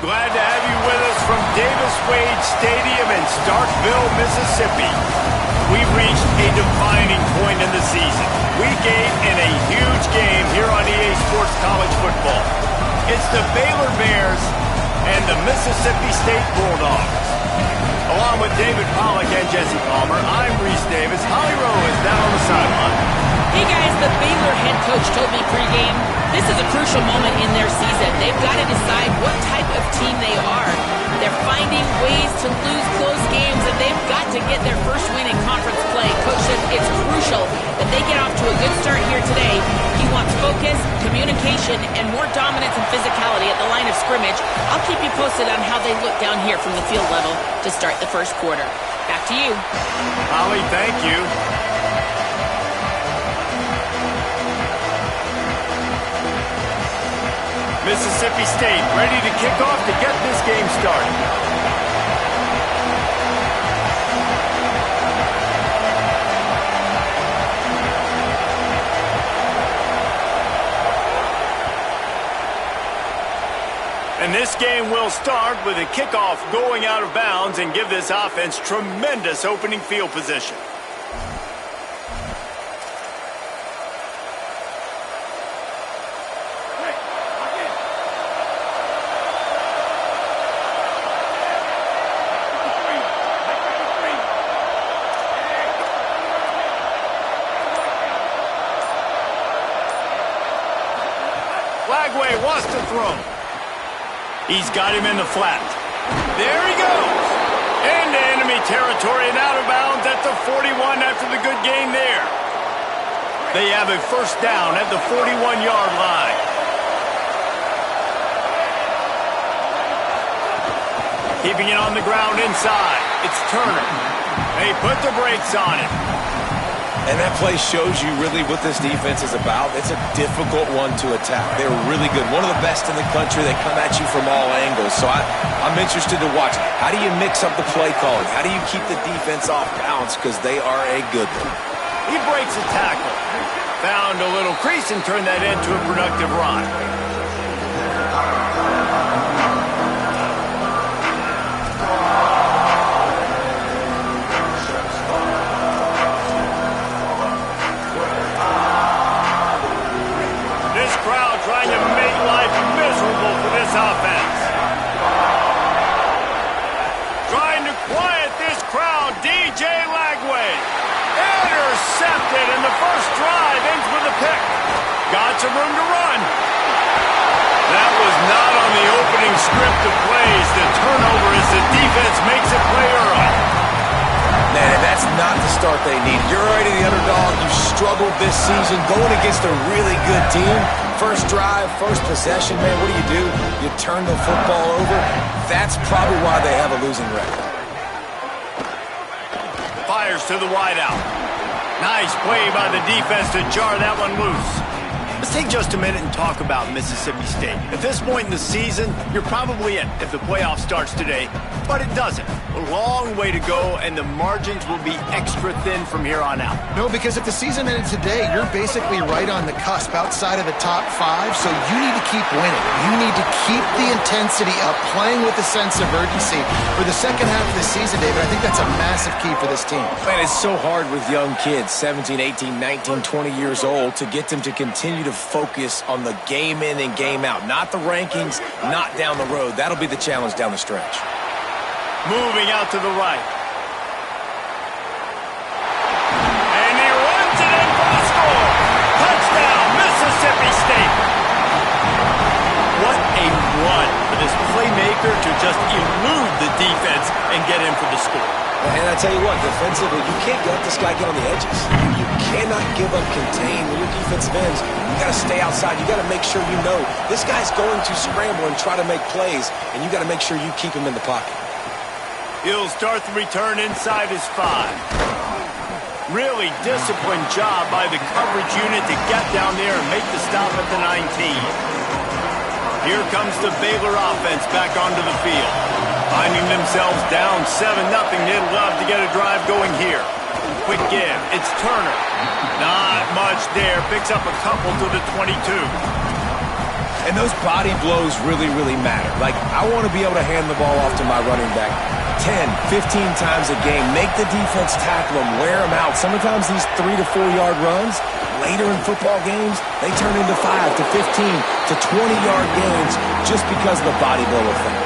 Glad to have you with us from Davis Wade Stadium in Starkville, Mississippi. We've reached a defining point in the season. Week 8 in a huge game here on EA Sports College Football. It's the Baylor Bears and the Mississippi State Bulldogs. Along with David Pollack and Jesse Palmer, I'm Reese Davis. Holly Rowe is down on the sideline. Hey guys, the Baylor head coach told me pregame, this is a crucial moment in their season. They've got to decide what type of team they are. They're finding ways to lose close games, and they've got to get their first win in conference play. Coach says it's crucial that they get off to a good start here today. He wants focus, communication, and more dominance and physicality at the line of scrimmage. I'll keep you posted on how they look down here from the field level to start the first quarter. Back to you. Holly, thank you. Mississippi State ready to kick off to get this game started. And this game will start with a kickoff going out of bounds and give this offense tremendous opening field position. Flagway wants to throw. He's got him in the flat. There he goes. Into enemy territory and out of bounds at the 41 after the good gain there. They have a first down at the 41-yard line. Keeping it on the ground inside. It's Turner. They put the brakes on it. And that play shows you really what this defense is about. It's a difficult one to attack. They're really good. One of the best in the country. They come at you from all angles. So I'm interested to watch. How do you mix up the play calling? How do you keep the defense off balance? Because they are a good one. He breaks a tackle. Found a little crease and turned that into a productive run. Trying to make life miserable for this offense. Trying to quiet this crowd, DJ Lagway. Intercepted, and the first drive ends with a pick. Got some room to run. That was not on the opening script of plays. The turnover as the defense makes a play early. Man, that's not the start they need. You're already the underdog. You've struggled this season going against a really good team. First drive, first possession, man, what do? You turn the football over. That's probably why they have a losing record. Fires to the wideout. Nice play by the defense to jar that one loose. Let's take just a minute and talk about Mississippi State. At this point in the season, you're probably in if the playoff starts today, but it doesn't. A long way to go, and the margins will be extra thin from here on out. No, because if the season ended today, you're basically right on the cusp outside of the top 5, so you need to keep winning. You need to keep the intensity up, playing with a sense of urgency. For the second half of the season, David, I think that's a massive key for this team. Man, it's so hard with young kids, 17, 18, 19, 20 years old, to get them to continue to focus on the game in and game out. Not the rankings, not down the road. That'll be the challenge down the stretch. Moving out to the right. And he runs it in for the score. Touchdown, Mississippi State. What a run for this playmaker to just elude the defense and get in for the score. And I tell you what, defensively, you can't let this guy get on the edges. You cannot give up contain when your defensive ends. You got to stay outside. You got to make sure you know this guy's going to scramble and try to make plays, and you got to make sure you keep him in the pocket. He'll start the return inside his 5. Really disciplined job by the coverage unit to get down there and make the stop at the 19. Here comes the Baylor offense back onto the field. Finding themselves down 7-0, they'd love to get a drive going here. Quick give, it's Turner. Not much there, picks up a couple to the 22. And those body blows really, really matter. Like, I want to be able to hand the ball off to my running back 10, 15 times a game. Make the defense tackle them, wear them out. Sometimes these 3 to 4 yard runs, later in football games, they turn into 5 to 15 to 20-yard games just because of the body blow effect.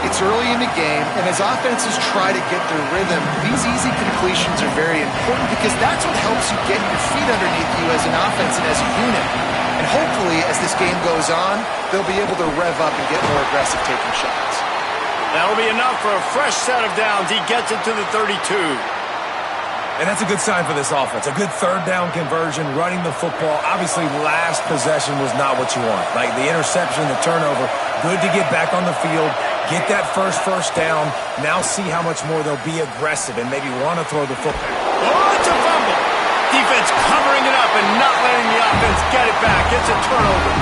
It's early in the game, and as offenses try to get their rhythm, these easy completions are very important because that's what helps you get your feet underneath you as an offense and as a unit. And hopefully, as this game goes on, they'll be able to rev up and get more aggressive taking shots. That'll be enough for a fresh set of downs. He gets it to the 32. And that's a good sign for this offense. A good third down conversion, running the football. Obviously, last possession was not what you want. Like the interception, the turnover, good to get back on the field, get that first down. Now see how much more they'll be aggressive and maybe want to throw the football. Oh, it's a fumble. Defense covering it up and not letting the offense get it back. It's a turnover.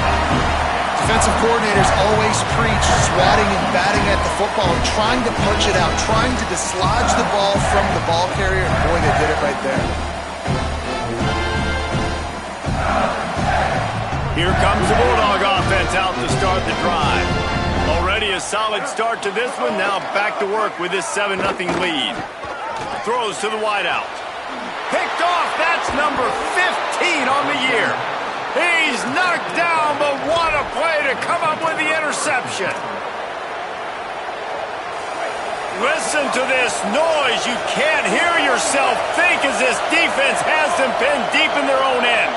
Defensive coordinators always preach swatting and batting at the football and trying to punch it out, trying to dislodge the ball from the ball carrier, and boy, they did it right there. Here comes the Bulldog offense out to start the drive. Already a solid start to this one. Now back to work with this 7-0 lead. Throws to the wideout. Picked off. That's number 15 on the year. He's knocked down, but what a play to come up with the interception. Listen to this noise. You can't hear yourself think as this defense has them pinned deep in their own end.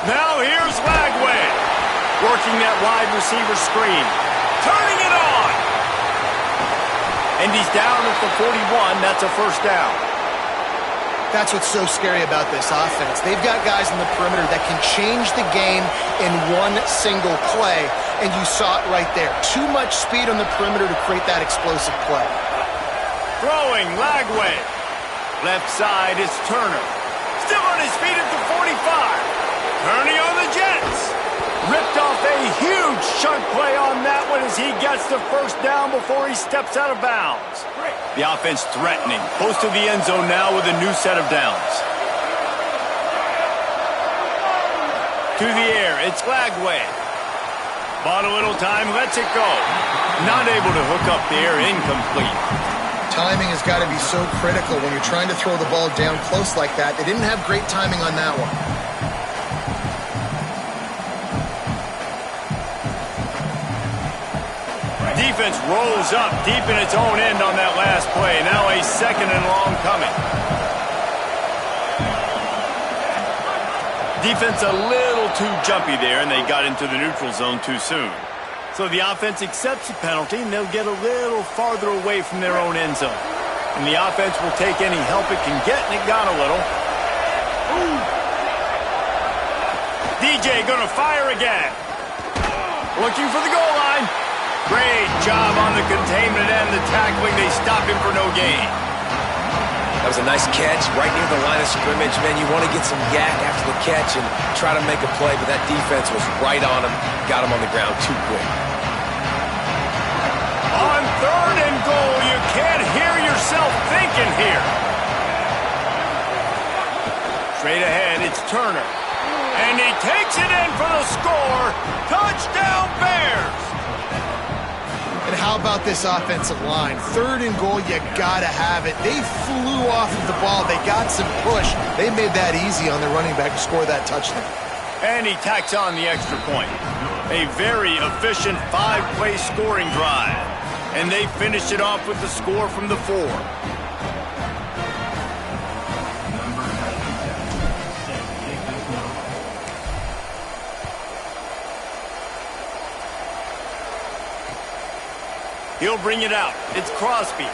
Now here's Lagway, working that wide receiver screen, turning it on. And he's down at the 41. That's a first down. That's what's so scary about this offense. They've got guys in the perimeter that can change the game in one single play, and you saw it right there. Too much speed on the perimeter to create that explosive play. Throwing, Lagway. Left side is Turner. Still on his feet at the 45. Turning on the Jets. Ripped off a huge chunk play on that one as he gets the first down before he steps out of bounds. The offense threatening. Close to the end zone now with a new set of downs. To the air, it's Lagway. Bought a little time, lets it go. Not able to hook up there, incomplete. Timing has got to be so critical when you're trying to throw the ball down close like that. They didn't have great timing on that one. Defense rolls up deep in its own end on that last play. Now a second and long coming. Defense a little too jumpy there, and they got into the neutral zone too soon. So the offense accepts the penalty, and they'll get a little farther away from their own end zone. And the offense will take any help it can get, and it got a little. DJ gonna fire again. Looking for the goal line. Great job on the containment and the tackling. They stop him for no gain. That was a nice catch right near the line of scrimmage. Man, you want to get some yak after the catch and try to make a play, but that defense was right on him. Got him on the ground too quick. On third and goal, you can't hear yourself thinking here. Straight ahead, it's Turner. And he takes it in for the score. Touchdown, Bears! And how about this offensive line? Third and goal, you gotta have it. They flew off of the ball. They got some push. They made that easy on their running back to score that touchdown. And he tacks on the extra point. A very efficient 5-play scoring drive. And they finished it off with the score from the 4. He'll bring it out. It's Crosby.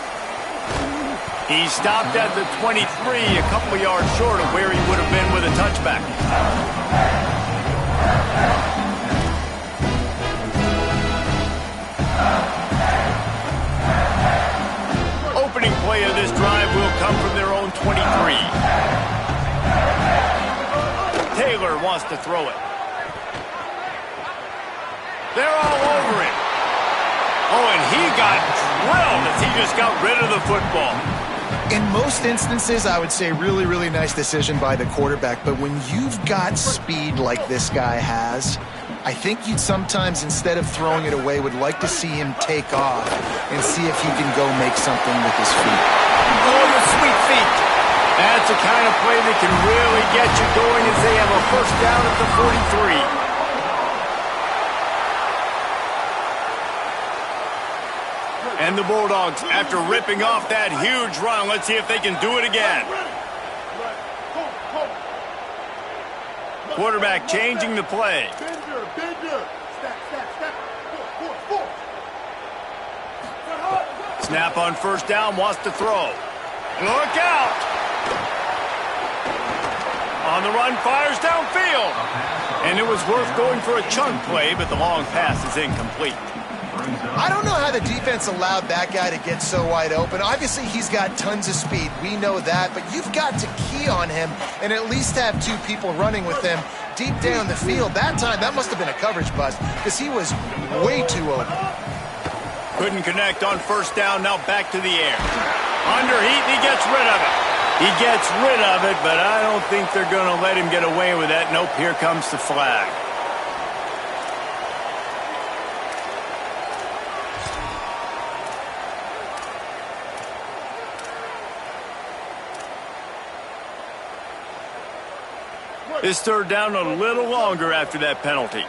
He stopped at the 23, a couple yards short of where he would have been with a touchback. Opening play of this drive will come from their own 23. Taylor wants to throw it. They're all over it. Oh, and he got drilled as he just got rid of the football. In most instances, I would say really, really nice decision by the quarterback. But when you've got speed like this guy has, I think you'd sometimes, instead of throwing it away, would like to see him take off and see if he can go make something with his feet. Oh, the sweet feet. That's the kind of play that can really get you going as they have a first down at the 43. And the Bulldogs, after ripping off that huge run, let's see if they can do it again. Quarterback changing the play. Snap on first down, wants to throw. Look out! On the run, fires downfield. And it was worth going for a chunk play, but the long pass is incomplete. I don't know how the defense allowed that guy to get so wide open. Obviously, he's got tons of speed. We know that. But you've got to key on him and at least have two people running with him deep down the field. That time, that must have been a coverage bust because he was way too open. Couldn't connect on first down. Now back to the air. Under heat, he gets rid of it. He gets rid of it, but I don't think they're going to let him get away with that. Nope, here comes the flag. This third down a little longer after that penalty.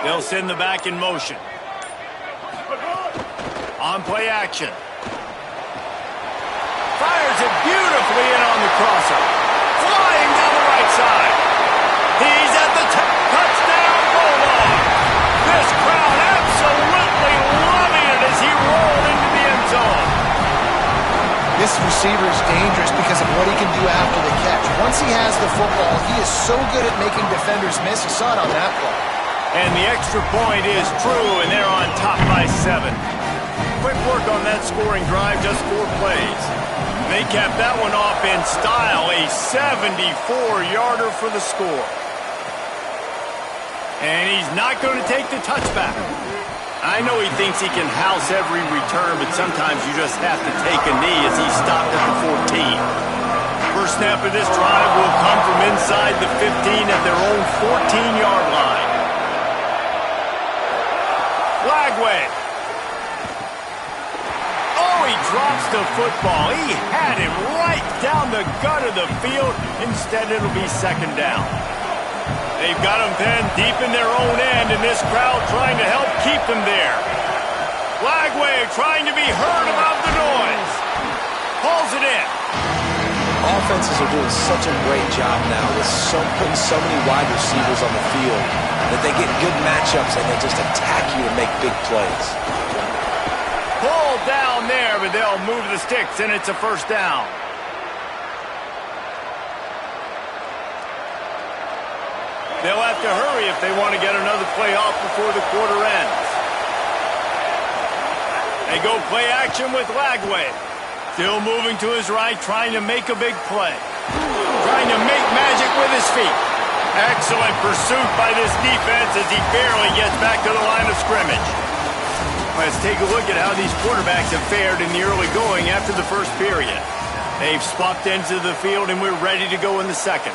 They'll send the back in motion. On play action. Fires it beautifully in on the crosser. Flying down the right side. He's at the touchdown Bulldog. This crowd absolutely loving it as he rolled into the end zone. This receiver is dangerous because of what he can do after the catch. Once he has the football, he is so good at making defenders miss. You saw it on that play. And the extra point is true, and they're on top by 7. Quick work on that scoring drive, just 4 plays. They capped that one off in style, a 74-yarder for the score. And he's not going to take the touchback. I know he thinks he can house every return, but sometimes you just have to take a knee as he stopped at the 14. First snap of this drive will come from inside the 15 at their own 14-yard line. Flagway. Oh, he drops the football. He had him right down the gut of the field. Instead, it'll be second down. They've got him pinned deep in their own end, and this crowd trying to help keep them there. Flagway trying to be heard above the noise. Pulls it in. Offenses are doing such a great job now with putting so many wide receivers on the field that they get good matchups and they just attack you to make big plays. Pulled down there, but they'll move the sticks, and it's a first down. They'll have to hurry if they want to get another play off before the quarter ends. They go play action with Lagway. Still moving to his right, trying to make a big play. Trying to make magic with his feet. Excellent pursuit by this defense as he barely gets back to the line of scrimmage. Let's take a look at how these quarterbacks have fared in the early going after the first period. They've swapped ends of the field, and we're ready to go in the second.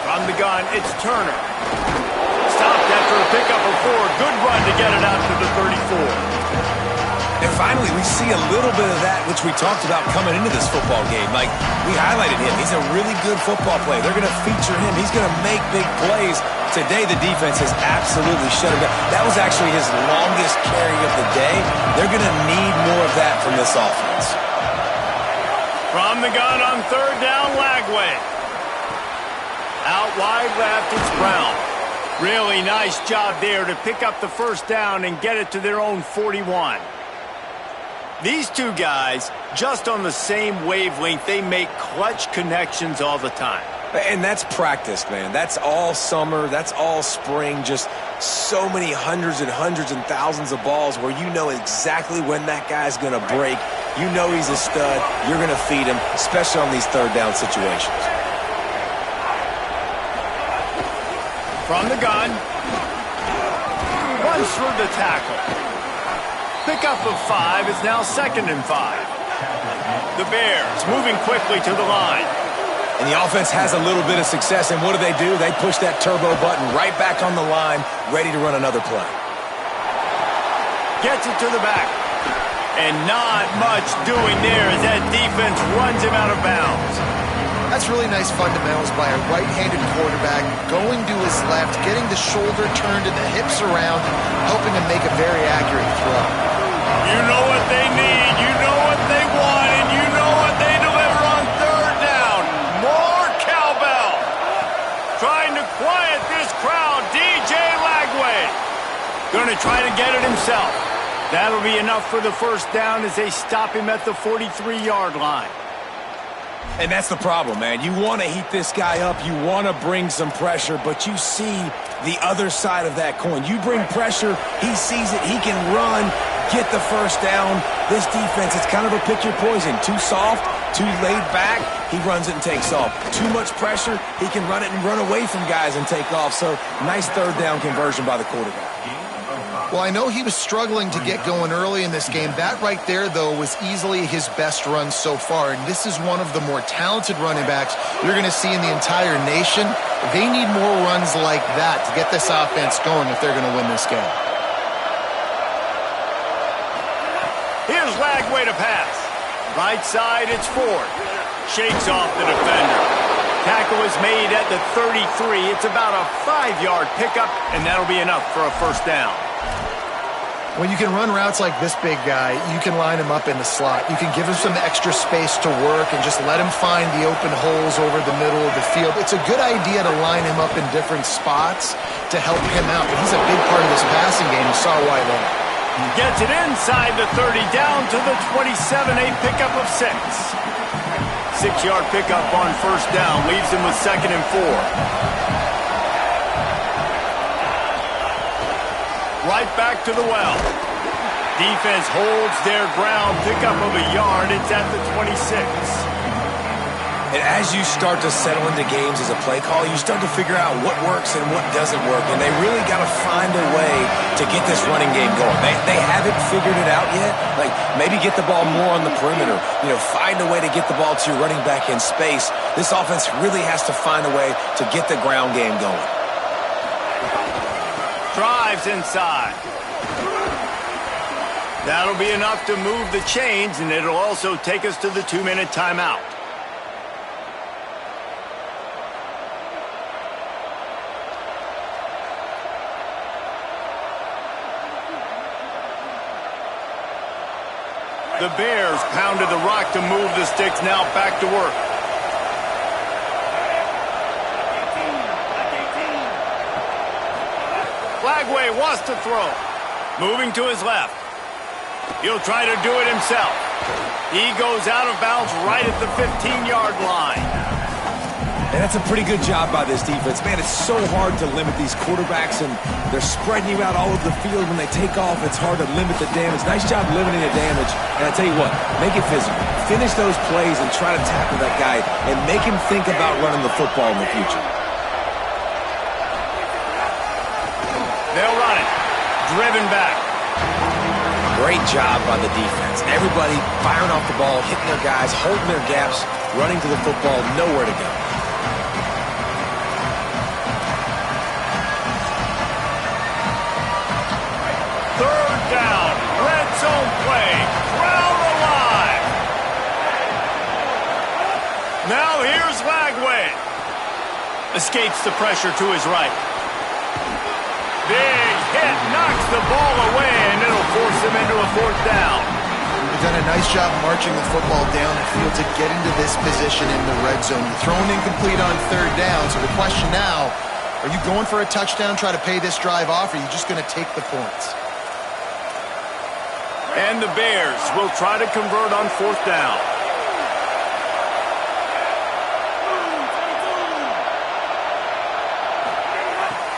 From the gun, it's Turner. Stopped after a pickup of 4. Good run to get it out to the 34. And finally, we see a little bit of that, which we talked about coming into this football game. Like, we highlighted him. He's a really good football player. They're going to feature him. He's going to make big plays. Today, the defense has absolutely shut him down. That was actually his longest carry of the day. They're going to need more of that from this offense. From the gun on third down, Lagway. Out wide left, it's Brown. Really nice job there to pick up the first down and get it to their own 41. These two guys, just on the same wavelength, they make clutch connections all the time. And that's practice, man. That's all summer. That's all spring. Just so many hundreds and hundreds and thousands of balls where you know exactly when that guy's going to break. You know he's a stud. You're going to feed him, especially on these third down situations. From the gun. Runs through the tackle. Pickup of 5 is now 2nd and 5. The Bears moving quickly to the line. And the offense has a little bit of success, and what do? They push that turbo button right back on the line, ready to run another play. Gets it to the back. And not much doing there as that defense runs him out of bounds. That's really nice fundamentals by a right-handed quarterback, going to his left, getting the shoulder turned and the hips around, helping him make a very accurate throw. You know what they need, you know what they want, and you know what they deliver on 3rd down. More cowbell. Trying to quiet this crowd, DJ Lagway. Going to try to get it himself. That'll be enough for the 1st down as they stop him at the 43-yard line. And that's the problem, man. You want to heat this guy up. You want to bring some pressure, but you see the other side of that coin. You bring pressure, he sees it, he can run, get the 1st down. This defense, it's kind of a pick your poison. Too soft, too laid back, he runs it and takes off. Too much pressure, he can run it and run away from guys and take off. So, nice 3rd down conversion by the quarterback. Well, I know he was struggling to get going early in this game. That right there, though, was easily his best run so far. And this is one of the more talented running backs you're going to see in the entire nation. They need more runs like that to get this offense going if they're going to win this game. Here's Lagway to pass. Right side, it's Ford. Shakes off the defender. Tackle is made at the 33. It's about a 5-yard pickup, and that'll be enough for a 1st down. When you can run routes like this big guy, you can line him up in the slot. You can give him some extra space to work and just let him find the open holes over the middle of the field. It's a good idea to line him up in different spots to help him out. But he's a big part of this passing game. You saw why there. Gets it inside the 30, down to the 27, a pickup of 6. 6-yard pickup on 1st down, leaves him with 2nd and 4. Right back to the well. Defense holds their ground, pickup of a yard. It's at the 26. And as you start to settle into games as a play call, you start to figure out what works and what doesn't work. And they really got to find a way to get this running game going. They haven't figured it out yet. Like, maybe get the ball more on the perimeter. Find a way to get the ball to your running back in space. This offense really has to find a way to get the ground game going. Drives inside. That'll be enough to move the chains, and it'll also take us to the 2-minute timeout. The Bears pounded the rock to move the sticks, now back to work. Lagway wants to throw. Moving to his left. He'll try to do it himself. He goes out of bounds right at the 15-yard line. And that's a pretty good job by this defense. Man, it's so hard to limit these quarterbacks, and they're spreading you out all over the field. When they take off, it's hard to limit the damage. Nice job limiting the damage. And I tell you what, make it physical. Finish those plays and try to tackle that guy and make him think about running the football in the future. They'll run it. Driven back. Great job by the defense. Everybody firing off the ball, hitting their guys, holding their gaps, running to the football, nowhere to go. Third down. Red zone play. Crowd alive. Now here's Lagway. Escapes the pressure to his right. Big hit, knocks the ball away, and it'll force him into a 4th down. They've done a nice job marching the football down the field to get into this position in the red zone. You're thrown incomplete on 3rd down, so the question now, are you going for a touchdown, try to pay this drive off, or are you just going to take the points? And the Bears will try to convert on 4th down.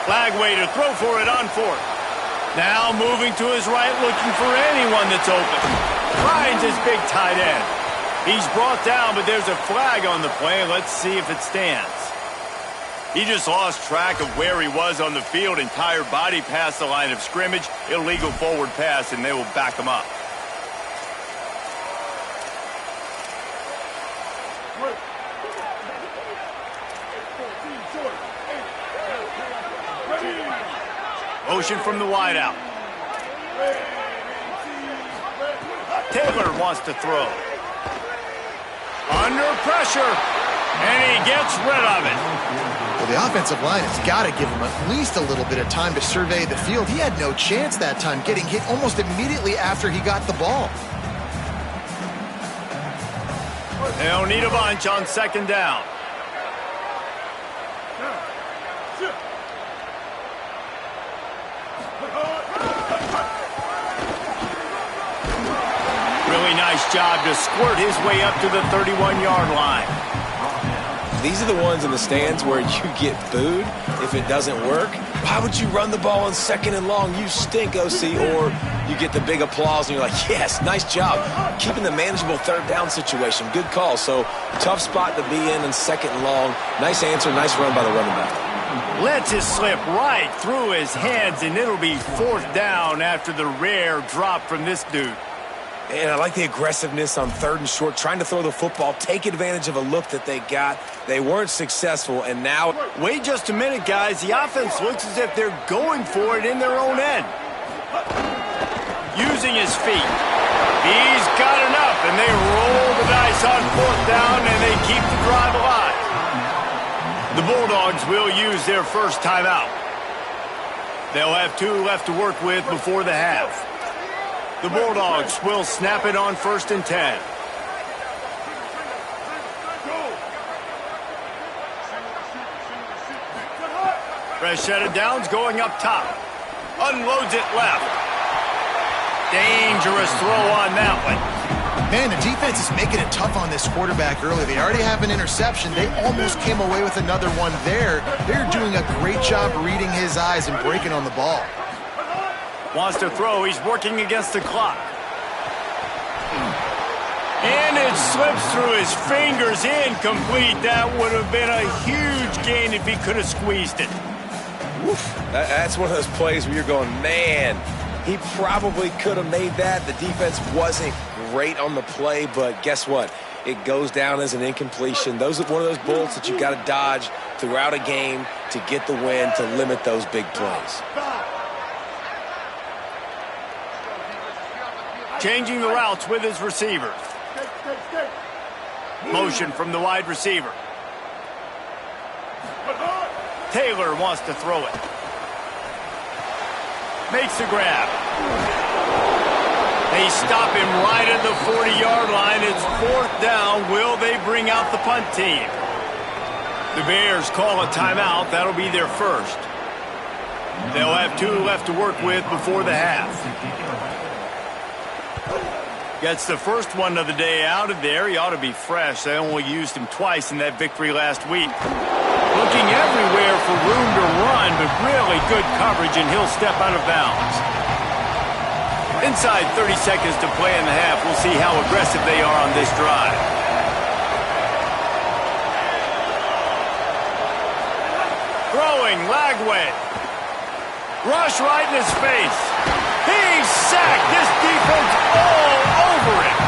Lagway to throw for it on 4th. Now moving to his right, looking for anyone that's open. Finds his big tight end. He's brought down, but there's a flag on the play. Let's see if it stands. He just lost track of where he was on the field. Entire body past the line of scrimmage. Illegal forward pass, and they will back him up. Motion from the wideout. Taylor wants to throw. Under pressure, and he gets rid of it. Well, the offensive line has got to give him at least a little bit of time to survey the field. He had no chance that time, getting hit almost immediately after he got the ball. They'll need a bunch on second down. Really nice job to squirt his way up to the 31-yard line. These are the ones in the stands where you get booed if it doesn't work. Why would you run the ball on second and long? You stink, OC. Or you get the big applause and you're like, yes, nice job. Keeping the manageable third down situation. Good call. So tough spot to be in second and long. Nice answer, nice run by the running back. Lets it slip right through his hands, and it'll be fourth down after the rare drop from this dude. And I like the aggressiveness on third and short, trying to throw the football, take advantage of a look that they got. They weren't successful, and now... Wait just a minute, guys. The offense looks as if they're going for it in their own end. Using his feet. He's got enough, and they roll the dice on fourth down, and they keep the drive alive. The Bulldogs will use their first timeout. They'll have 2 left to work with before the half. The Bulldogs will snap it on 1st and 10. Fresh set of downs going up top. Unloads it left. Dangerous throw on that one. Man, the defense is making it tough on this quarterback early. They already have an interception. They almost came away with another one there. They're doing a great job reading his eyes and breaking on the ball. Wants to throw. He's working against the clock. And it slips through his fingers. Incomplete. That would have been a huge gain if he could have squeezed it. Woof. That's one of those plays where you're going, man, he probably could have made that. The defense wasn't great on the play, but guess what? It goes down as an incompletion. Those are one of those bullets that you got to dodge throughout a game to get the win, to limit those big plays. Changing the routes with his receivers. Motion from the wide receiver. Taylor wants to throw it. Makes the grab. They stop him right at the 40-yard line. It's fourth down. Will they bring out the punt team? The Bears call a timeout. That'll be their first. They'll have 2 left to work with before the half. Gets the first one of the day out of there. He ought to be fresh. They only used him twice in that victory last week. Looking everywhere for room to run, but really good coverage, and he'll step out of bounds. Inside 30 seconds to play in the half. We'll see how aggressive they are on this drive. Throwing, Lagway. Rush right in his face. He's sacked. This defense all over him.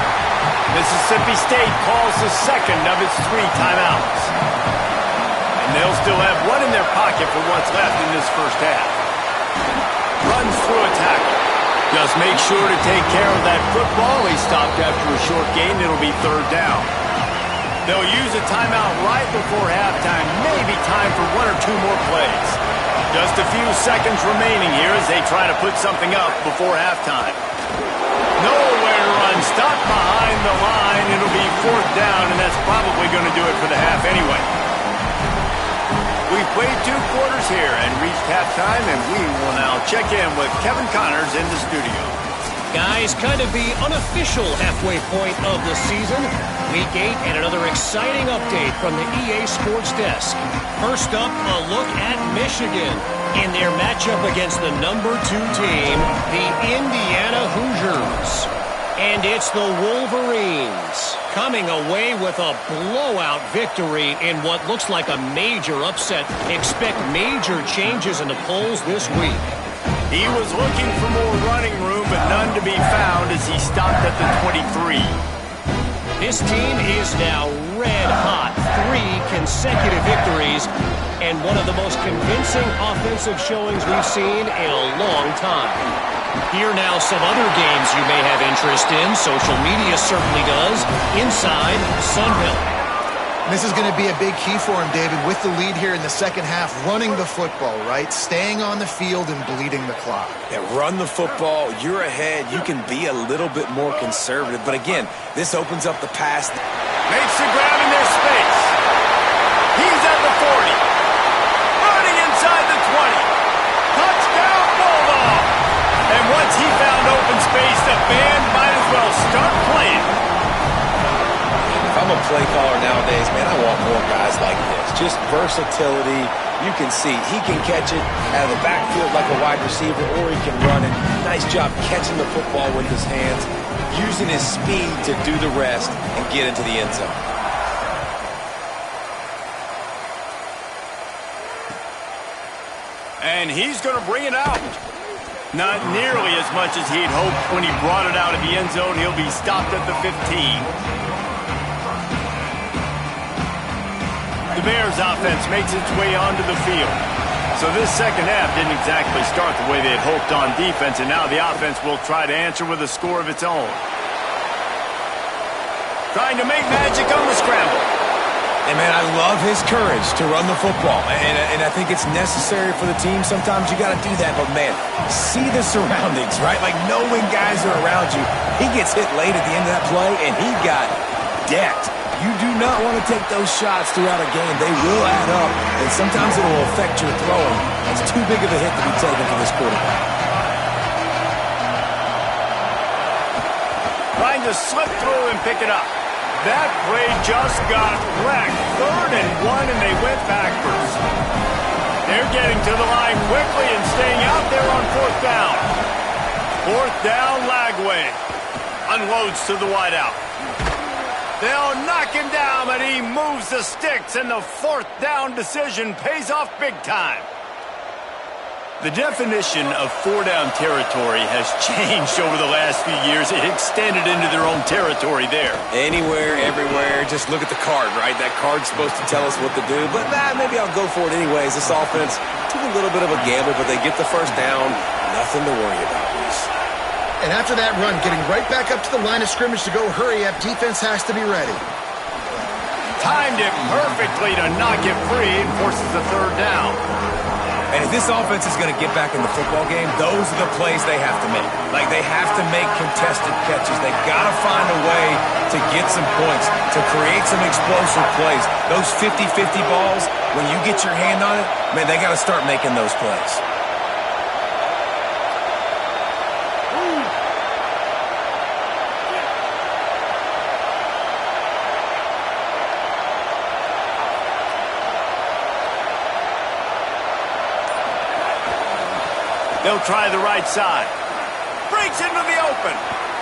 Mississippi State calls the second of its 3 timeouts. And they'll still have one in their pocket for what's left in this first half. Runs through a tackle. Just make sure to take care of that football. He stopped after a short gain. It'll be third down. They'll use a timeout right before halftime. Maybe time for 1 or 2 more plays. Just a few seconds remaining here as they try to put something up before halftime. Nowhere to run. Stop behind the line. It'll be fourth down, and that's probably going to do it for the half anyway. We've played 2 quarters here and reached halftime, and we will now check in with Kevin Connors in the studio. Guys, kind of the unofficial halfway point of the season. Week 8 and another exciting update from the EA Sports Desk. First up, a look at Michigan in their matchup against the number 2 team, the Indiana Hoosiers. And it's the Wolverines coming away with a blowout victory in what looks like a major upset. Expect major changes in the polls this week. He was looking for more running room, but none to be found as he stopped at the 23. This team is now red hot. 3 consecutive victories and one of the most convincing offensive showings we've seen in a long time. Here now some other games you may have interest in. Social media certainly does. Inside Sunbelt. This is going to be a big key for him, David, with the lead here in the second half, running the football, right? Staying on the field and bleeding the clock. Yeah, run the football. You're ahead. You can be a little bit more conservative. But again, this opens up the pass. Makes the grab in their space. He's at the 40. Running inside the 20. Touchdown, Bulldog. And once he found open space, the band might as well start playing. If I'm a play caller nowadays, man, I want more guys like this. Just versatility. You can see he can catch it out of the backfield like a wide receiver, or he can run it. Nice job catching the football with his hands, using his speed to do the rest and get into the end zone. And he's going to bring it out. Not nearly as much as he'd hoped when he brought it out of the end zone. He'll be stopped at the 15. The Bears offense makes its way onto the field. So this second half didn't exactly start the way they had hoped on defense, and now the offense will try to answer with a score of its own. Trying to make magic on the scramble. And, man, I love his courage to run the football. And I think it's necessary for the team. Sometimes you got to do that. But, man, see the surroundings, right? Like, knowing guys are around you. He gets hit late at the end of that play, and he got decked. You do not want to take those shots throughout a game. They will add up, and sometimes it will affect your throwing. That's too big of a hit to be taken for this quarterback. Trying to slip through and pick it up. That play just got wrecked. 3rd and 1, and they went backwards. They're getting to the line quickly and staying out there on 4th down. 4th down, Lagway unloads to the wideout. They'll knock him down, but he moves the sticks, and the 4th down decision pays off big time. The definition of 4-down territory has changed over the last few years. It extended into their own territory there. Anywhere, everywhere, just look at the card, right? That card's supposed to tell us what to do, but maybe I'll go for it anyways. This offense took a little bit of a gamble, but they get the 1st down. Nothing to worry about, Reese. And after that run, getting right back up to the line of scrimmage to go hurry up, defense has to be ready. Timed it perfectly to knock it free and forces the 3rd down. And if this offense is going to get back in the football game, those are the plays they have to make. Like, they have to make contested catches. They got to find a way to get some points, to create some explosive plays. Those 50-50 balls, when you get your hand on it, man, they got to start making those plays. They'll try the right side. Breaks into the open.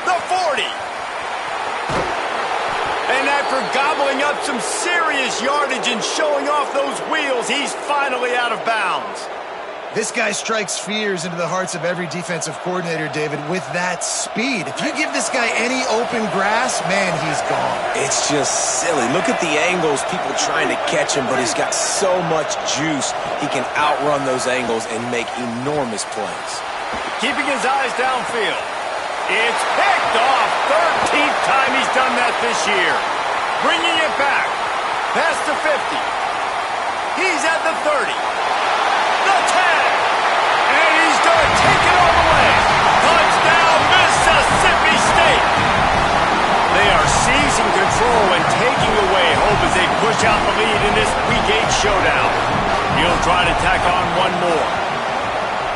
The 40. And after gobbling up some serious yardage and showing off those wheels, he's finally out of bounds. This guy strikes fears into the hearts of every defensive coordinator, David, with that speed. If you give this guy any open grass, man, he's gone. It's just silly. Look at the angles, people trying to catch him, but he's got so much juice. He can outrun those angles and make enormous plays. Keeping his eyes downfield. It's picked off. 13th time he's done that this year. Bringing it back. Past the 50. He's at the 30. The 10. And he's going to take it all the way. Touchdown, Mississippi State. They are seizing control and taking away hope as they push out the lead in this Week 8 showdown. He'll try to tack on one more.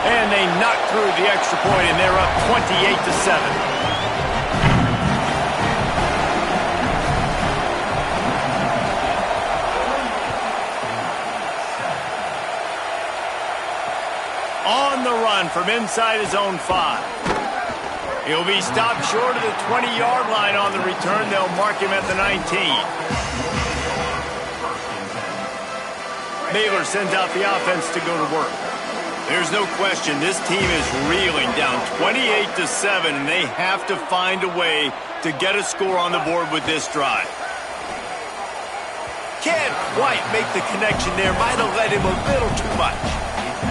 And they knock through the extra point, and they're up 28-7. On the run from inside his own 5. He'll be stopped short of the 20-yard line on the return. They'll mark him at the 19. Baylor sends out the offense to go to work. There's no question this team is reeling, down 28-7, and they have to find a way to get a score on the board with this drive. Can't quite make the connection there. Might have led him a little too much.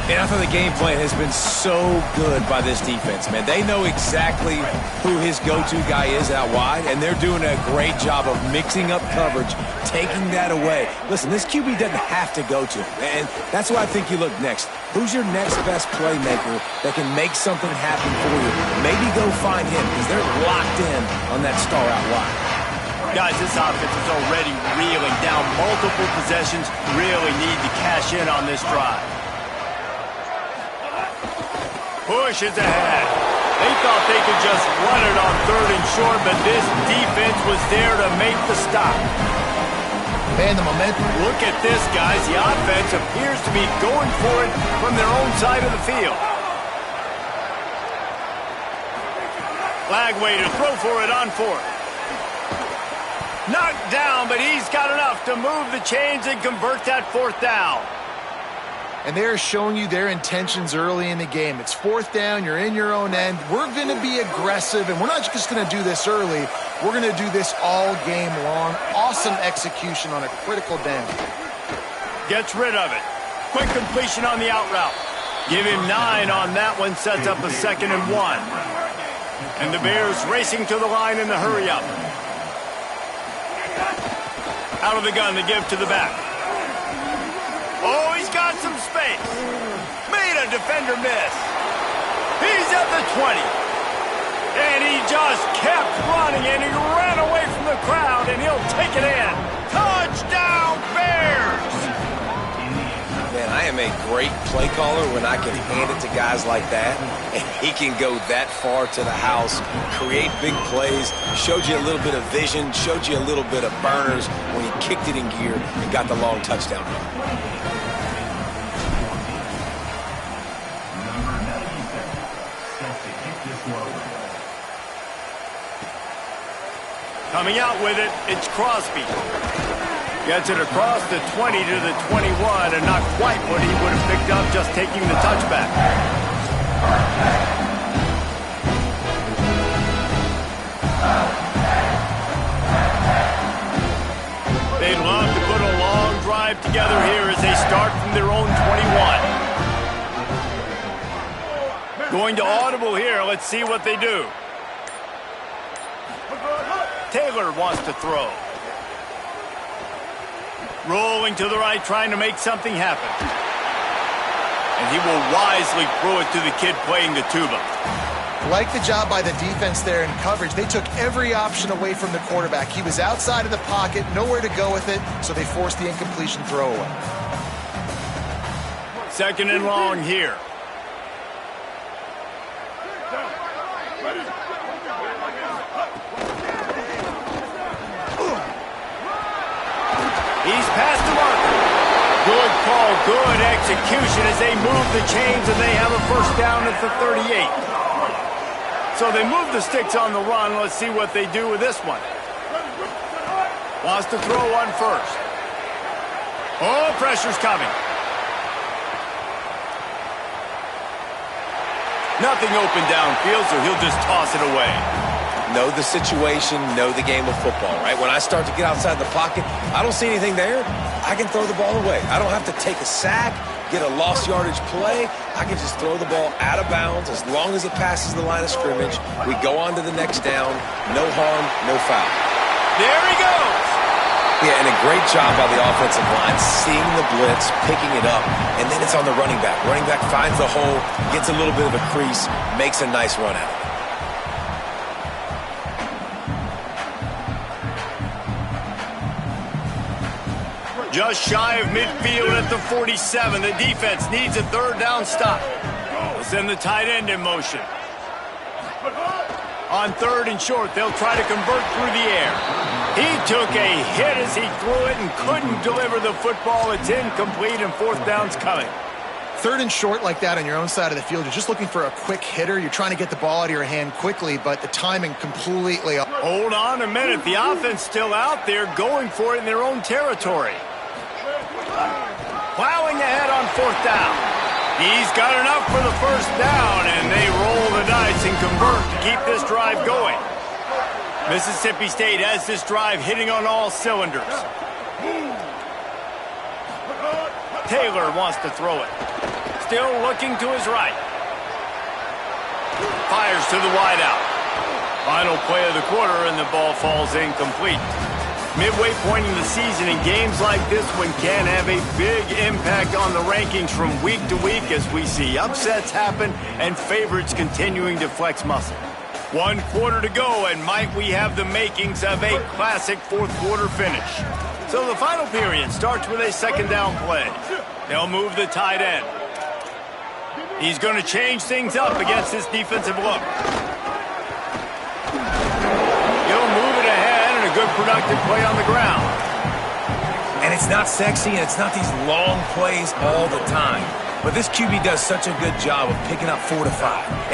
And I thought the game plan has been so good by this defense, man. They know exactly who his go-to guy is out wide, and they're doing a great job of mixing up coverage, taking that away. Listen, this QB doesn't have to go to him, and that's why I think you look next. Who's your next best playmaker that can make something happen for you? Maybe go find him, because they're locked in on that star out wide. Guys, this offense is already reeling, down multiple possessions. Really need to cash in on this drive. Pushes ahead. They thought they could just run it on 3rd and short, but this defense was there to make the stop. Man, the momentum. Look at this, guys. The offense appears to be going for it from their own side of the field. Flag way to throw for it on 4th. Knocked down, but he's got enough to move the chains and convert that 4th down. And they're showing you their intentions early in the game. It's 4th down, you're in your own end. We're going to be aggressive, and we're not just going to do this early. We're going to do this all game long. Awesome execution on a critical down. Gets rid of it. Quick completion on the out route. Give him 9 on that one, sets up a 2nd and 1. And the Bears racing to the line in the hurry-up. Out of the gun to give to the back. Oh, he's got some space. Made a defender miss. He's at the 20. And he just kept running, and he ran away from the crowd, and he'll take it in. Touchdown, Bears! Man, I am a great play caller when I can hand it to guys like that, and he can go that far to the house, create big plays, showed you a little bit of vision, showed you a little bit of burners when he kicked it in gear and got the long touchdown run. Coming out with it, it's Crosby. Gets it across the 20 to the 21, and not quite what he would have picked up just taking the touchback. They'd love to put a long drive together here as they start from their own 21. Going to audible here. Let's see what they do. Taylor wants to throw. Rolling to the right, trying to make something happen. And he will wisely throw it to the kid playing the tuba. Like the job by the defense there in coverage. They took every option away from the quarterback. He was outside of the pocket, nowhere to go with it, so they forced the incompletion throwaway. 2nd and long here. He's past the marker. Good call, good execution as they move the chains, and they have a 1st down at the 38. So they move the sticks on the run. Let's see what they do with this one. Wants to throw on 1st. Oh, pressure's coming. Nothing open downfield, so he'll just toss it away. Know the situation, know the game of football, right? When I start to get outside the pocket, I don't see anything there, I can throw the ball away. I don't have to take a sack, get a lost yardage play. I can just throw the ball out of bounds as long as it passes the line of scrimmage. We go on to the next down. No harm, no foul. There he goes. Yeah, and a great job by the offensive line, seeing the blitz, picking it up, and then it's on the running back. Running back finds the hole, gets a little bit of a crease, makes a nice run out of it. Just shy of midfield at the 47. The defense needs a 3rd down stop. They'll send the tight end in motion. On 3rd and short, they'll try to convert through the air. He took a hit as he threw it and couldn't deliver the football. It's incomplete, and 4th down's coming. third and short like that on your own side of the field, you're just looking for a quick hitter. You're trying to get the ball out of your hand quickly, but the timing completely off. Hold on a minute. The offense still out there going for it in their own territory. Plowing ahead on fourth down. He's got enough for the first down, and they roll the dice and convert to keep this drive going. Mississippi State has this drive hitting on all cylinders. Taylor wants to throw it. Still looking to his right. Fires to the wideout. Final play of the quarter, and the ball falls incomplete. Midway point in the season, in games like this one can have a big impact on the rankings from week to week as we see upsets happen and favorites continuing to flex muscle. 1 quarter to go, and might we have the makings of a classic fourth quarter finish. So the final period starts with a second down play. They'll move the tight end. He's going to change things up against this defensive look. He'll move it ahead, and a good productive play on the ground. And it's not sexy, and it's not these long plays all the time. But this QB does such a good job of picking up 4 to 5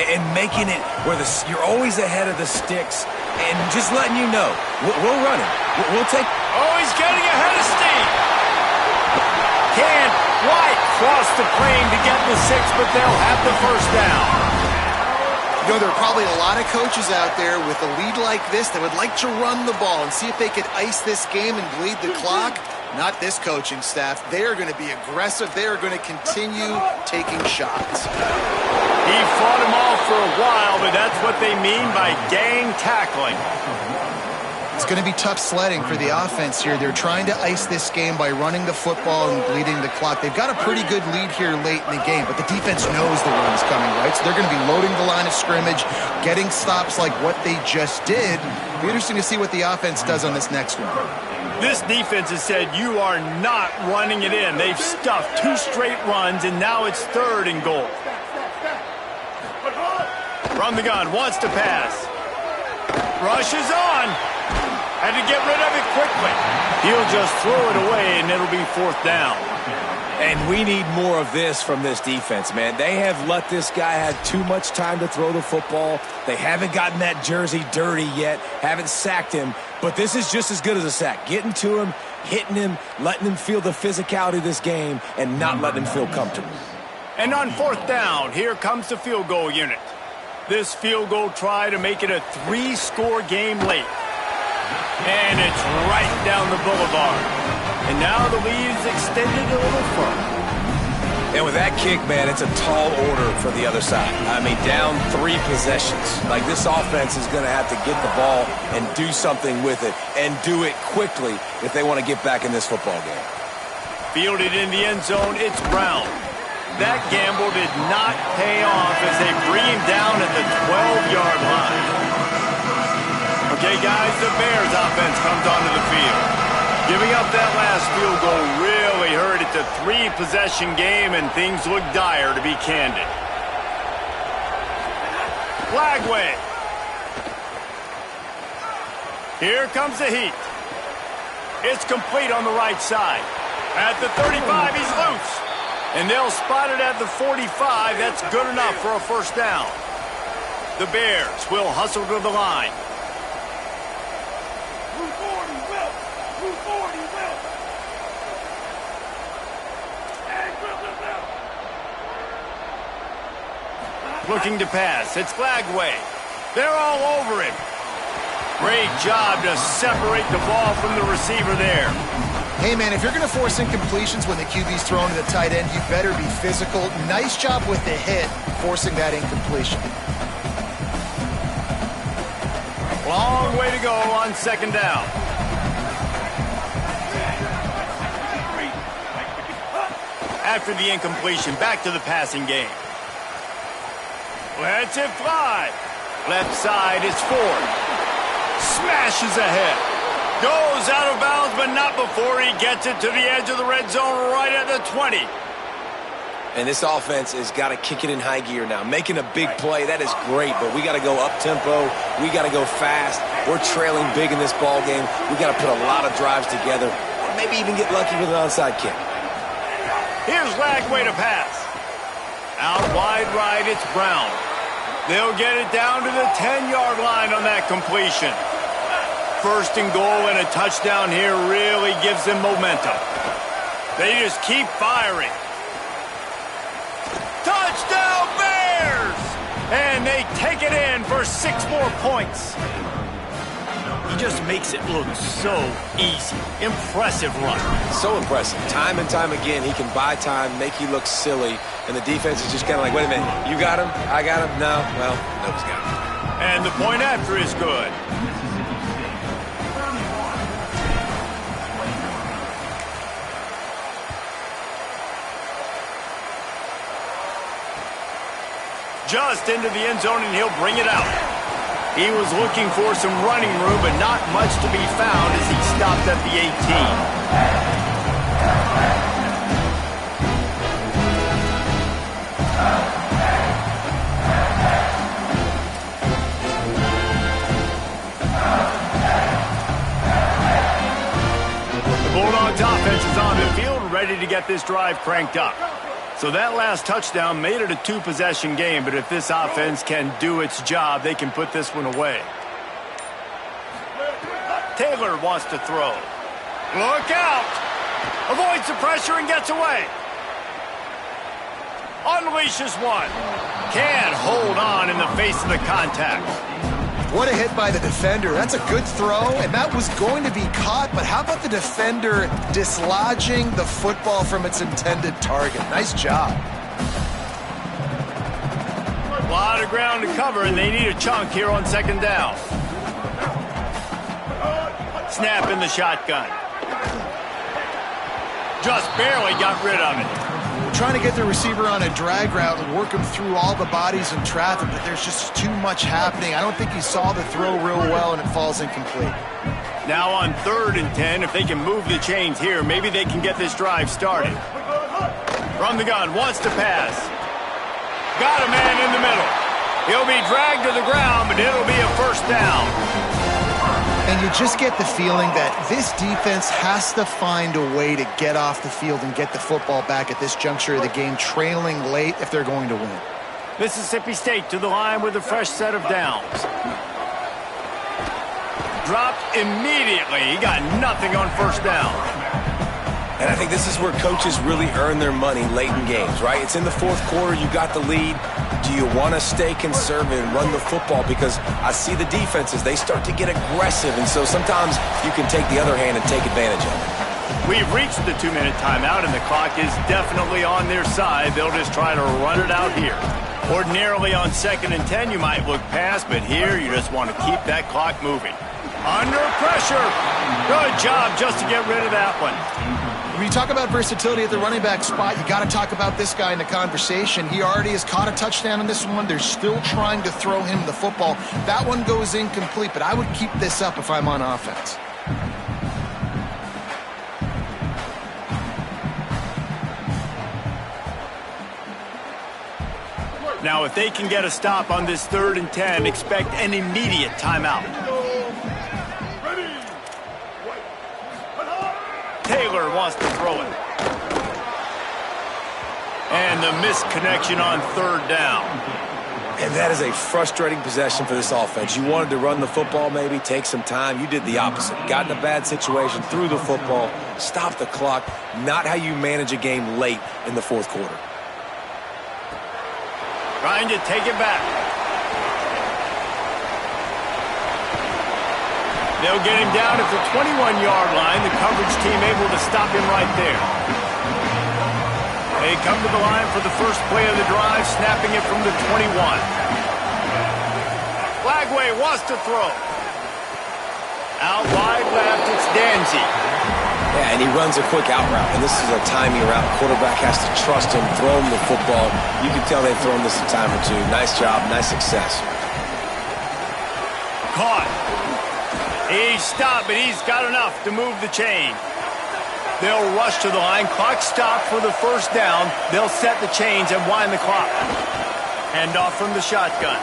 and making it where you're always ahead of the sticks and just letting you know, we'll run it. We'll take... Oh, he's getting ahead of steam. Can't quite cross the plane to get the 6, but they'll have the first down. You know, there are probably a lot of coaches out there with a lead like this that would like to run the ball and see if they could ice this game and bleed the clock. Not this coaching staff. They are going to be aggressive. They are going to continue taking shots. He fought him off for a while, but that's what they mean by gang tackling. It's going to be tough sledding for the offense here. They're trying to ice this game by running the football and bleeding the clock. They've got a pretty good lead here late in the game, but the defense knows the run is coming, right? So they're going to be loading the line of scrimmage, getting stops like what they just did. It'll be interesting to see what the offense does on this next one. This defense has said you are not running it in. They've stuffed 2 straight runs, and now it's 3rd and goal. From the gun, wants to pass. Rushes on. Had to get rid of it quickly. He'll just throw it away, and it'll be 4th down. And we need more of this from this defense, man. They have let this guy have too much time to throw the football. They haven't gotten that jersey dirty yet, haven't sacked him. But this is just as good as a sack. Getting to him, hitting him, letting him feel the physicality of this game, and not letting him feel comfortable. And on 4th down, here comes the field goal unit. This field goal try to make it a 3-score game late. And it's right down the boulevard. And now the lead is extended a little further. And with that kick, man, it's a tall order for the other side. I mean, down 3 possessions. Like, this offense is going to have to get the ball and do something with it, and do it quickly if they want to get back in this football game. Fielded in the end zone, it's Brown. That gamble did not pay off as they bring him down at the 12-yard line. Okay, guys, the Bears offense comes onto the field. Giving up that last field goal really hurt. It's a 3-possession game, and things look dire, to be candid. Flagway. Here comes the heat. It's complete on the right side. At the 35, he's loose. And they'll spot it at the 45. That's good enough for a first down. The Bears will hustle to the line. Looking to pass. It's Flagway. They're all over him. Great job to separate the ball from the receiver there. Hey, man, if you're going to force incompletions when the QB's thrown to the tight end, you better be physical. Nice job with the hit, forcing that incompletion. Long way to go on second down. After the incompletion, back to the passing game. Lets it fly. Left side is Ford. Smashes ahead. Goes out of bounds, but not before he gets it to the edge of the red zone right at the 20. And this offense has got to kick it in high gear now. Making a big play, that is great, but we got to go up-tempo. We got to go fast. We're trailing big in this ball game. We got to put a lot of drives together, or maybe even get lucky with an onside kick. Here's Flagway to pass. Out wide right, it's Brown. They'll get it down to the 10-yard line on that completion. First and goal and a touchdown here really gives them momentum. They just keep firing. Touchdown Bears! And they take it in for 6 more points. He just makes it look so easy. Impressive run. So impressive. Time and time again, he can buy time, make you look silly, and the defense is just kind of like, wait a minute, you got him? I got him? No? Well, nobody's got him. And the point after is good. Just into the end zone, and he'll bring it out. He was looking for some running room, but not much to be found as he stopped at the 18. The Bulldogs offense is on the field, ready to get this drive cranked up. So that last touchdown made it a 2-possession game, but if this offense can do its job, they can put this one away. Taylor wants to throw. Look out! Avoids the pressure and gets away. Unleashes one. Can't hold on in the face of the contact. What a hit by the defender. That's a good throw, and that was going to be caught, but how about the defender dislodging the football from its intended target? Nice job. A lot of ground to cover, and they need a chunk here on second down. Snap in the shotgun. Just barely got rid of it. Trying to get the receiver on a drag route and work him through all the bodies in traffic, but there's just too much happening. I don't think he saw the throw real well, and it falls incomplete. Now on 3rd and 10, if they can move the chains here, maybe they can get this drive started. From the gun, wants to pass. Got a man in the middle. He'll be dragged to the ground, but it'll be a first down. And you just get the feeling that this defense has to find a way to get off the field and get the football back at this juncture of the game, trailing late if they're going to win. Mississippi State to the line with a fresh set of downs. Dropped immediately. He got nothing on first down. And I think this is where coaches really earn their money late in games, right? It's in the 4th quarter. You got the lead. Do you want to stay conservative and run the football? Because I see the defenses, they start to get aggressive, and so sometimes you can take the other hand and take advantage of it. We've reached the 2-minute timeout, and the clock is definitely on their side. They'll just try to run it out here. Ordinarily on 2nd and 10, you might look past, but here you just want to keep that clock moving. Under pressure. Good job just to get rid of that one. When you talk about versatility at the running back spot, you got to talk about this guy in the conversation. He already has caught a touchdown on this one. They're still trying to throw him the football. That one goes incomplete, but I would keep this up if I'm on offense. Now, if they can get a stop on this 3rd and 10, expect an immediate timeout. Taylor wants to throw it. And the missed connection on 3rd down. And that is a frustrating possession for this offense. You wanted to run the football, maybe take some time. You did the opposite. Got in a bad situation, threw the football, stopped the clock. Not how you manage a game late in the 4th quarter. Trying to take it back. They'll get him down at the 21-yard line. The coverage team able to stop him right there. They come to the line for the first play of the drive, snapping it from the 21. Flagway wants to throw. Out wide left, it's Danzy. Yeah, and he runs a quick out route, and this is a timing route. Quarterback has to trust him, throw him the football. You can tell they've thrown this a time or two. Nice job, nice success. Caught. He's stopped, but he's got enough to move the chain. They'll rush to the line. Clock stopped for the first down. They'll set the chains and wind the clock. Hand off from the shotgun.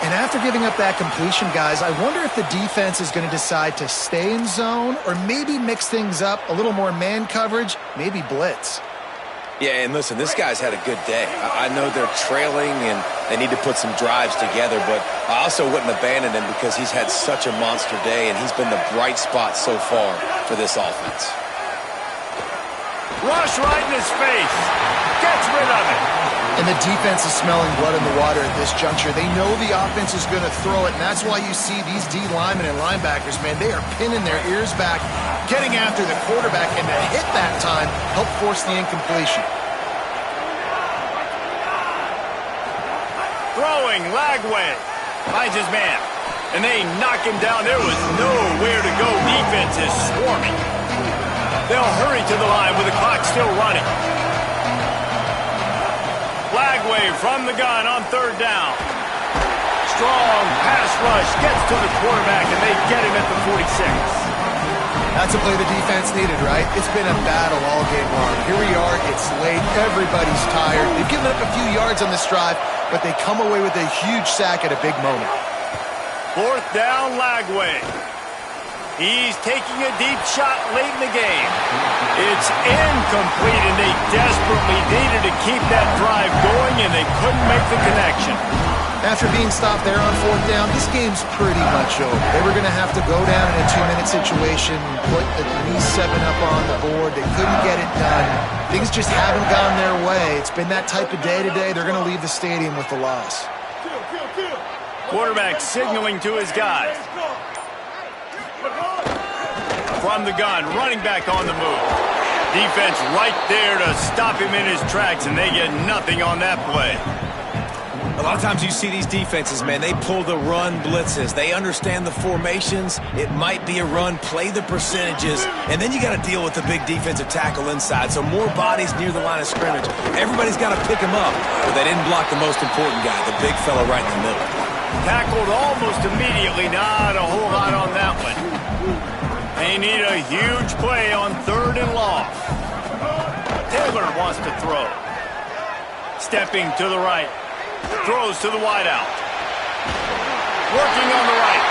And after giving up that completion, guys, I wonder if the defense is going to decide to stay in zone or maybe mix things up, a little more man coverage, maybe blitz. Yeah, and listen, this guy's had a good day. I know they're trailing and they need to put some drives together, but I also wouldn't abandon him because he's had such a monster day and he's been the bright spot so far for this offense. Rush right in his face. Gets rid of it. And the defense is smelling blood in the water at this juncture. They know the offense is going to throw it, and that's why you see these D linemen and linebackers, man, they are pinning their ears back, getting after the quarterback, and to hit that time, help force the incompletion. Throwing, Lagway finds his man, and they knock him down. There was nowhere to go. Defense is swarming. They'll hurry to the line with the clock still running. Lagway from the gun on third down. Strong pass rush gets to the quarterback, and they get him at the 46. That's a play the defense needed, right? It's been a battle all game long. Here we are, it's late, everybody's tired. They've given up a few yards on this drive, but they come away with a huge sack at a big moment. Fourth down, Lagway. He's taking a deep shot late in the game. It's incomplete, and they desperately needed to keep that drive going, and they couldn't make the connection. After being stopped there on fourth down, this game's pretty much over. They were going to have to go down in a 2-minute situation, put at least 7 up on the board. They couldn't get it done. Things just haven't gone their way. It's been that type of day today. They're going to leave the stadium with the loss. Quarterback signaling to his guys. From the gun, running back on the move. Defense right there to stop him in his tracks, and they get nothing on that play. A lot of times you see these defenses, man, they pull the run blitzes. They understand the formations. It might be a run, play the percentages, and then you got to deal with the big defensive tackle inside. So more bodies near the line of scrimmage. Everybody's got to pick him up, but they didn't block the most important guy, the big fella right in the middle. Tackled almost immediately. Not a whole lot on that one. They need a huge play on third and long. Taylor wants to throw. Stepping to the right. Throws to the wideout. Working on the right.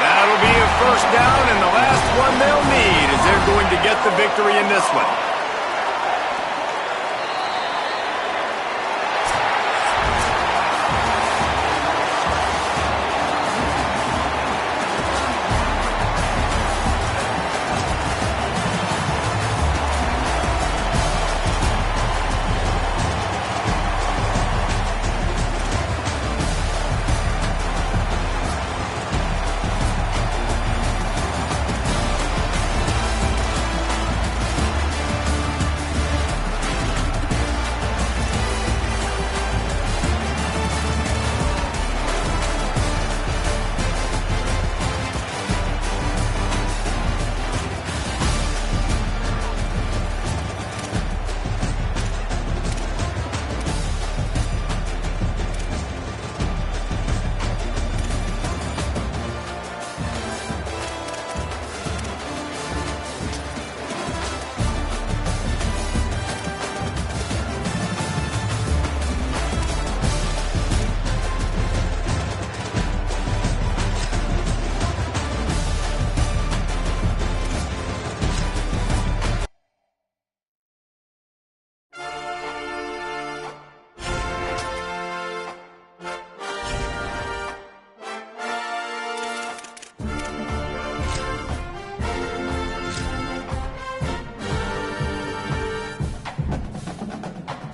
That'll be a first down, and the last one they'll need as they're going to get the victory in this one.